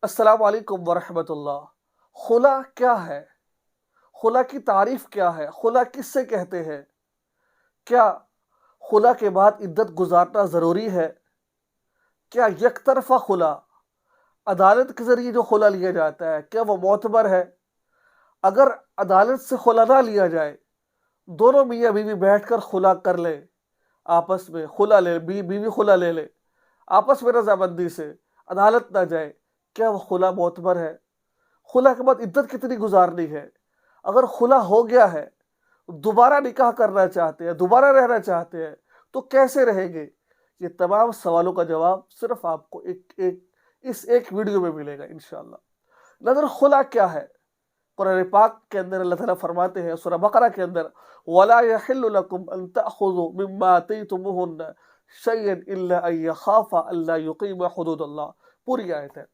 السلام علیکم ورحمۃ اللہ۔ خلا کیا ہے؟ خلا کی تعریف کیا ہے؟ خلا کس سے کہتے ہیں؟ کیا خلا کے بعد عدت گزارنا ضروری ہے؟ کیا یک طرفہ خلا، عدالت کے ذریعے جو خلا لیا جاتا ہے، کیا وہ معتبر ہے؟ اگر عدالت سے خلا نہ لیا جائے، دونوں میاں بیوی بیٹھ کر خلا کر لیں، آپس میں خلا لے، بیوی خلا لے لے، آپس میں رضامندی سے، عدالت نہ جائے، کیا وہ خلا معتبر ہے؟ خلا کے بعد عدت کتنی گزارنی ہے؟ اگر خلا ہو گیا ہے، دوبارہ نکاح کرنا چاہتے ہیں، دوبارہ رہنا چاہتے ہیں، تو کیسے رہیں گے؟ یہ تمام سوالوں کا جواب صرف آپ کو اس ایک ویڈیو میں ملے گا انشاءاللہ۔ نظر خلا کیا ہے؟ قرآن پاک کے اندر اللہ تعالیٰ فرماتے ہیں سورہ بقرہ کے اندر وَلَا يَحِلُّ لَكُمْ أَن تَأْخُذُوا مِمَّا آتَيْتُمُوهُنَّ شَيْئًا إِلَّا أَن يَخَافَا أَلَّا يُقِيمَا حُدُودَ اللہ۔ پوری آیت ہے۔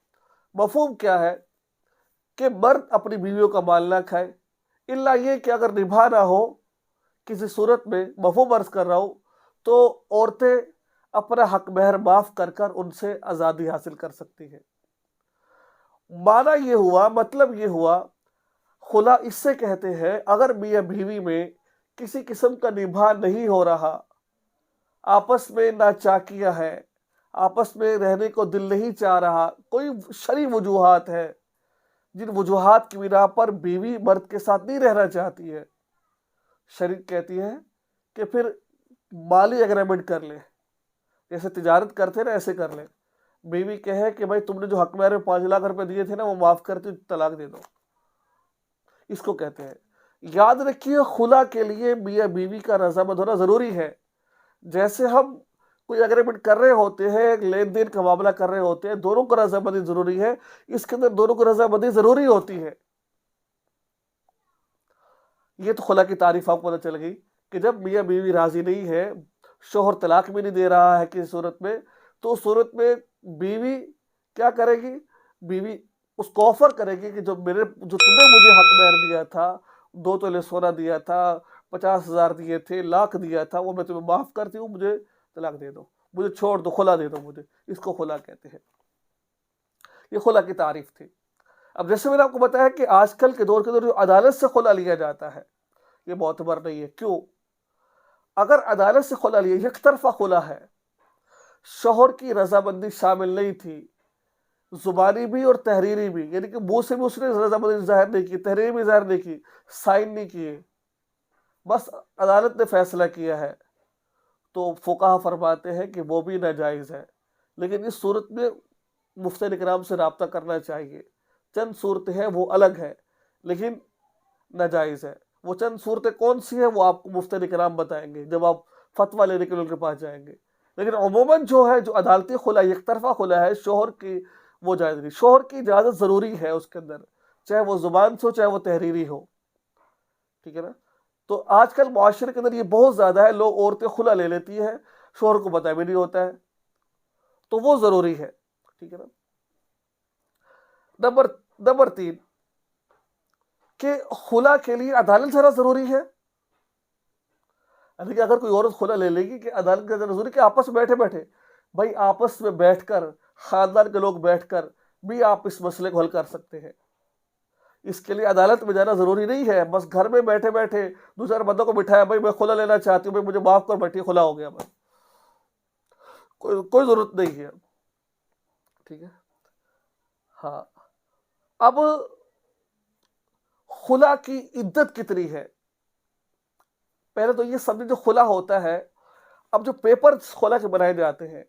مفہوم کیا ہے؟ کہ مرد اپنی بیویوں کا مال نہ کھائے، الا یہ کہ اگر نبھا نہ ہو کسی صورت میں، مفہوم عرض کر رہا ہوں، تو عورتیں اپنا حق مہر معاف کر کر ان سے آزادی حاصل کر سکتی ہیں۔ معنی یہ ہوا، مطلب یہ ہوا، خلا اس سے کہتے ہیں اگر میاں بیوی میں کسی قسم کا نبھا نہیں ہو رہا، آپس میں ناچاکیاں ہے، آپس میں رہنے کو دل نہیں چاہ رہا، کوئی شرعی وجوہات ہے جن وجوہات کی بنا پر بیوی مرد کے ساتھ نہیں رہنا چاہتی ہے، شریعت کہتی ہے کہ پھر مالی اگریمنٹ کر لے، جیسے تجارت کرتے نا ایسے کر لے۔ بیوی کہے کہ بھائی تم نے جو حق مہر میں 5 لاکھ روپے دیے تھے نا وہ معاف کرتی، طلاق دے دو، اس کو کہتے ہیں۔ یاد رکھیے خلا کے لیے میاں بیوی کا رضامند ہونا ضروری ہے۔ جیسے ہم کوئی اگریمنٹ کر رہے ہوتے ہیں، ایک لین دین کا معاملہ کر رہے ہوتے ہیں، دونوں کو رضامندی ضروری ہے، اس کے اندر دونوں کو رضامندی ضروری ہوتی ہے۔ یہ تو خلا کی تعریف آپ کو پتہ چل گئی کہ جب میاں بیوی راضی نہیں ہے، شوہر طلاق بھی نہیں دے رہا ہے کسی صورت میں، تو اس صورت میں بیوی کیا کرے گی؟ بیوی اس کو آفر کرے گی کہ جو تم نے مجھے حق مہر دیا تھا، 2 تولے سونا دیا تھا، 50,000 دیے تھے، لاکھ دیا تھا، وہ میں تمہیں معاف کرتی ہوں، مجھے طلاق دے دو، مجھے چھوڑ دو، خلا دے دو مجھے۔ اس کو خلا کہتے ہیں۔ یہ خلا کی تعریف تھی۔ اب جیسے میں نے آپ کو بتایا کہ آج کل کے دور جو عدالت سے خلا لیا جاتا ہے، یہ معتبر نہیں ہے۔ کیوں؟ اگر عدالت سے خلا لیا، یک طرفہ خلا ہے، شوہر کی رضامندی شامل نہیں تھی، زبانی بھی اور تحریری بھی، یعنی کہ منہ سے بھی اس نے رضامندی ظاہر نہیں کی، تحریری بھی ظاہر نہیں کی، سائن نہیں کیے، بس عدالت نے فیصلہ کیا ہے، تو فقہا فرماتے ہیں کہ وہ بھی ناجائز ہے۔ لیکن اس صورت میں مفتیان کرام سے رابطہ کرنا چاہیے۔ چند صورتیں ہیں وہ الگ ہے لیکن ناجائز ہے۔ وہ چند صورتیں کون سی ہیں وہ آپ کو مفتیان کرام بتائیں گے جب آپ فتویٰ لینے کے لیے ان کے پاس جائیں گے۔ لیکن عموماً جو ہے، جو عدالتی خلا، یک طرفہ خلا ہے، شوہر کی وہ جائز نہیں۔ شوہر کی اجازت ضروری ہے اس کے اندر، چاہے وہ زبان سے ہو چاہے وہ تحریری ہو، ٹھیک ہے نا؟ تو آج کل معاشرے کے اندر یہ بہت زیادہ ہے، لوگ عورتیں خلا لے لیتی ہیں، شوہر کو پتہ بھی نہیں ہوتا ہے، تو وہ ضروری ہے، ٹھیک ہے نا؟ نمبر 3 کہ خلا کے لیے عدالت جانا ضروری ہے۔ یعنی کہ اگر کوئی عورت خلا لے لے گی کہ عدالت کا جانا ضروری کہ آپس میں بیٹھے بھائی آپس میں بیٹھ کر، خاندان کے لوگ بیٹھ کر بھی آپ اس مسئلے کو حل کر سکتے ہیں۔ اس کے لیے عدالت میں جانا ضروری نہیں ہے۔ بس گھر میں بیٹھے بیٹھے دوسرے بندوں کو بٹھایا، بھائی میں خلا لینا چاہتی ہوں، بھائی مجھے معاف کر، بیٹھی خلا ہو گیا، بس کوئی ضرورت نہیں ہے، ٹھیک ہے؟ ہاں۔ اب خلا کی عدت کتنی ہے؟ پہلے تو یہ سمجھیں جو خلا ہوتا ہے، اب جو پیپر خلا کے بنائے جاتے ہیں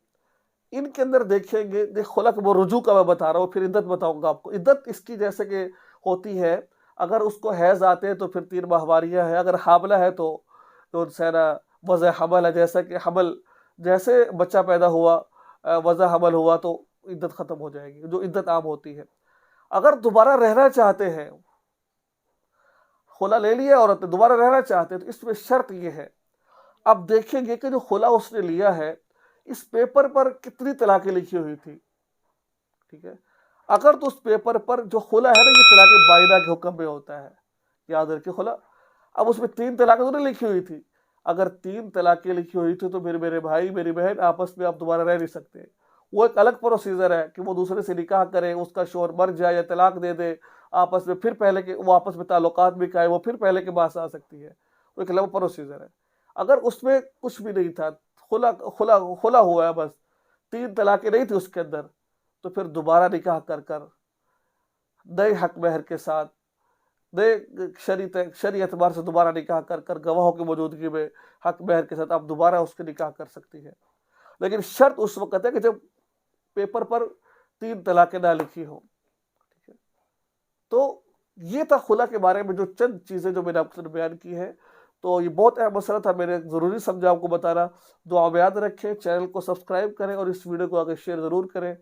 ان کے اندر دیکھیں گے، خلا کے وہ رجوع کا میں بتا رہا ہوں، پھر عدت بتاؤں گا آپ کو۔ عدت اس کی جیسے کہ ہوتی ہے، اگر اس کو حیض آتے ہیں تو پھر 3 ماہواریاں ہے، اگر حاملہ ہے تو سینا وضع حمل ہے، جیسا کہ حمل جیسے بچہ پیدا ہوا، وضع حمل ہوا تو عدت ختم ہو جائے گی، جو عدت عام ہوتی ہے۔ اگر دوبارہ رہنا چاہتے ہیں، خلا لے لیا عورت نے، دوبارہ رہنا چاہتے ہیں، تو اس میں شرط یہ ہے، اب دیکھیں گے کہ جو خلا اس نے لیا ہے اس پیپر پر کتنی طلاقیں لکھی ہوئی تھی، ٹھیک ہے؟ اگر تو اس پیپر پر جو خلا ہے نا، یہ طلاق بائنہ کے حکم میں ہوتا ہے، یاد رکھیں خلا، اب اس میں 3 طلاقیں تو نہیں لکھی ہوئی تھی۔ اگر 3 طلاقیں لکھی ہوئی تھی تو پھر میرے بھائی میری بہن آپس میں آپ دوبارہ رہ نہیں سکتے، وہ ایک الگ پروسیجر ہے کہ وہ دوسرے سے نکاح کرے، اس کا شوہر مر جائے یا طلاق دے دے، آپس میں پھر پہلے کے وہ آپس میں تعلقات بھی قائم، وہ پھر پہلے کے پاس آ سکتی ہے، وہ ایک الگ پروسیجر ہے۔ اگر اس میں کچھ بھی نہیں تھا، خلا ہوا ہے بس، 3 طلاقیں نہیں تھی اس کے اندر، تو پھر دوبارہ نکاح کر نئے حق مہر کے ساتھ، نئے شرعی اعتبار سے دوبارہ نکاح کر گواہوں کی موجودگی میں حق مہر کے ساتھ آپ دوبارہ اس کے نکاح کر سکتی ہے، لیکن شرط اس وقت ہے کہ جب پیپر پر 3 طلاقیں نہ لکھی ہوں۔ ٹھیک ہے، تو یہ تھا خلا کے بارے میں جو چند چیزیں جو میں نے آپ کے ساتھ بیان کی ہے، تو یہ بہت اہم مسئلہ تھا، میں نے ضروری سمجھا آپ کو بتانا۔ دعا میں یاد رکھیں، چینل کو سبسکرائب کریں اور اس ویڈیو کو آگے شیئر ضرور کریں۔